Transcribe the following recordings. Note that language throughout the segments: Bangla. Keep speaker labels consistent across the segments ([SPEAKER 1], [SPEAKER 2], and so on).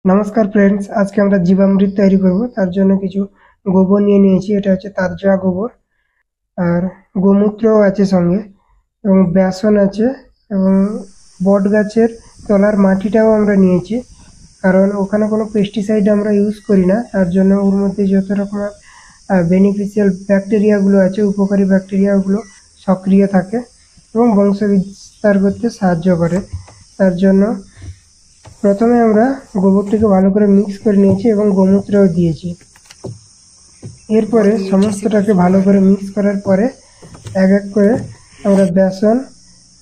[SPEAKER 1] নমস্কার ফ্রেন্ডস, আজকে আমরা জীবামৃত তৈরি করব। তার জন্য কিছু গোবর নিয়ে নিয়েছি। এটা হচ্ছে তাজা গোবর, আর গোমূত্রও আছে সঙ্গে, এবং বেসন আছে, এবং বট গাছের তলার মাটিটাও আমরা নিয়েছি, কারণ ওখানে কোনো পেস্টিসাইড আমরা ইউজ করি না। তার জন্য ওর মধ্যে যত রকমের বেনিফিশিয়াল ব্যাকটেরিয়াগুলো আছে, উপকারী ব্যাকটেরিয়াগুলো সক্রিয় থাকে এবং বংশ বিস্তার করতে সাহায্য করে। তার জন্য প্রথমে আমরা গোবরটিকে ভালো করে মিক্স করে নিয়েছি এবং গোমূত্রও দিয়েছি। এরপরে সমস্তটাকে ভালো করে মিক্স করার পরে এক এক করে আমরা বেসন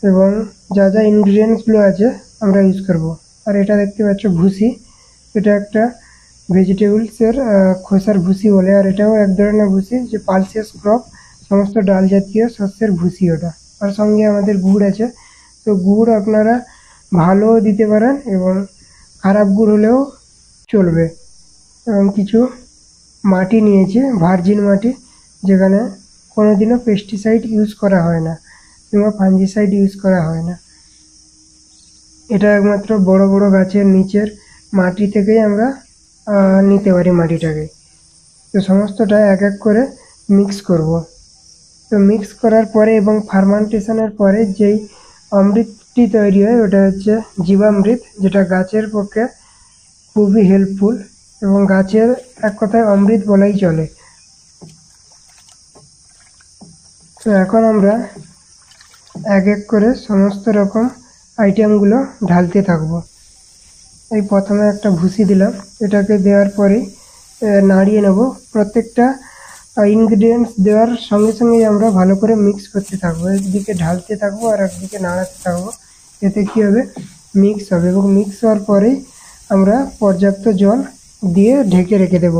[SPEAKER 1] এবং যা যা ইনগ্রিডিয়েন্টসগুলো আছে আমরা ইউজ করব। আর এটা দেখতে পাচ্ছ ভুসি, এটা একটা ভেজিটেবলসের খোসার ভুসি বলে, আর এটাও এক ধরনের ভুসি যে পালসিয়াস ক্রপ, সমস্ত ডাল জাতীয় শস্যের ভুসি ওটা। আর সঙ্গে আমাদের গুড় আছে। তো গুড় আপনারা ভালো দিতে পারেন এবং খারাপ গুড় হলেও চলবে। এবং কিছু মাটি নিয়েছি, ভার্জিন মাটি, যেখানে কোনোদিনও পেস্টিসাইড ইউজ করা হয় না কিংবা ফাঙ্গিসাইড ইউজ করা হয় না। এটা একমাত্র বড় বড় গাছের নিচের মাটি থেকেই আমরা নিতে পারি মাটিটাকে। তো সমস্তটা এক এক করে মিক্স করব। তো মিক্স করার পরে এবং ফার্মেন্টেশনের পরে যেই অমৃতটি তৈরি হয় ওটা হচ্ছে জীবামৃত, যেটা গাছের পক্ষে খুবই হেল্পফুল এবং গাছের এক কথায় অমৃত বলাই চলে। তো এখন আমরা এক এক করে সমস্ত রকম আইটেমগুলো ঢালতে থাকবো। এই প্রথমে একটা ভুসি দিলাম, এটাকে দেওয়ার পরেই নাড়িয়ে নেব। প্রত্যেকটা ইনগ্রিডিয়েন্টস দেওয়ার সঙ্গে সঙ্গেই আমরা ভালো করে মিক্স করতে থাকবো, একদিকে ঢালতে থাকবো আর একদিকে নাড়াতে থাকবো। এতে কী হবে, মিক্স হবে, এবং মিক্স হওয়ার পরেই আমরা পর্যাপ্ত জল দিয়ে ঢেকে রেখে দেব।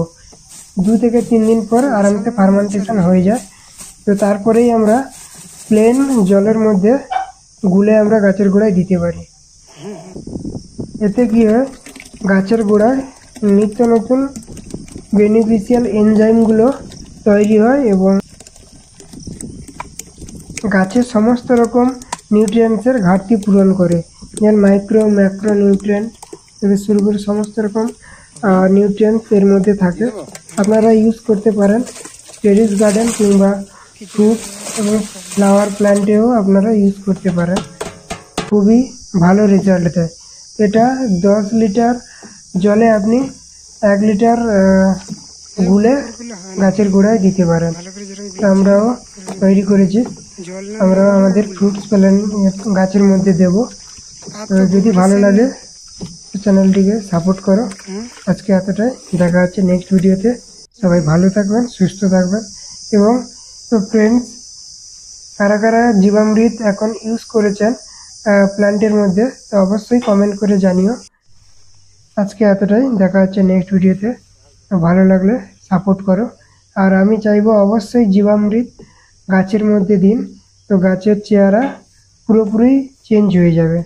[SPEAKER 1] 2 থেকে 3 দিন পর আরামসে ফার্মেন্টেশন হয়ে যায়। তো তারপরেই আমরা প্লেন জলের মধ্যে গুলে আমরা গাছের গোড়ায় দিতে পারি। এতে কী হয়, গাছের গোড়ায় নিত্য নতুন বেনিফিশিয়াল এনজাইমগুলো তৈরি হয় এবং গাছের সমস্ত রকম নিউট্রিয়েন্টসের ঘাটতি পূরণ করে। যেমন মাইক্রো ম্যাক্রো নিউট্রিয়েন্ট থেকে শুরু করে সমস্ত রকম নিউট্রিয়েন্টস এর মধ্যে থাকে। আপনারা ইউজ করতে পারেন টেরেস গার্ডেন কিংবা ফ্রুট এবং ফ্লাওয়ার প্ল্যান্টেও আপনারা ইউজ করতে পারেন, খুবই ভালো রেজাল্ট দেয়। এটা 10 লিটার জলে আপনি 1 লিটার গুলে গাছের গোড়ায় দিতে পারেন। আমরাও তৈরি করেছি, আমরা আমাদের ফ্রুটস প্ল্যান্ট গাছের মধ্যে দেব। যদি ভালো লাগে চ্যানেলটিকে সাপোর্ট করো। আজকে এতটাই, দেখা হচ্ছে নেক্সট ভিডিওতে। সবাই ভালো থাকবেন, সুস্থ থাকবেন। এবং তো ফ্রেন্ডস, কারা কারা জীবামৃত এখন ইউজ করেছেন প্ল্যান্টের মধ্যে, তো অবশ্যই কমেন্ট করে জানিও। আজকে এতটাই, দেখা হচ্ছে নেক্সট ভিডিওতে। ভালো লাগলে সাপোর্ট করো। আর আমি চাইবো অবশ্যই জীবামৃত গাছের মধ্যে দিন, তো গাছের চেহারা পুরোপুরি চেঞ্জ হয়ে যাবে।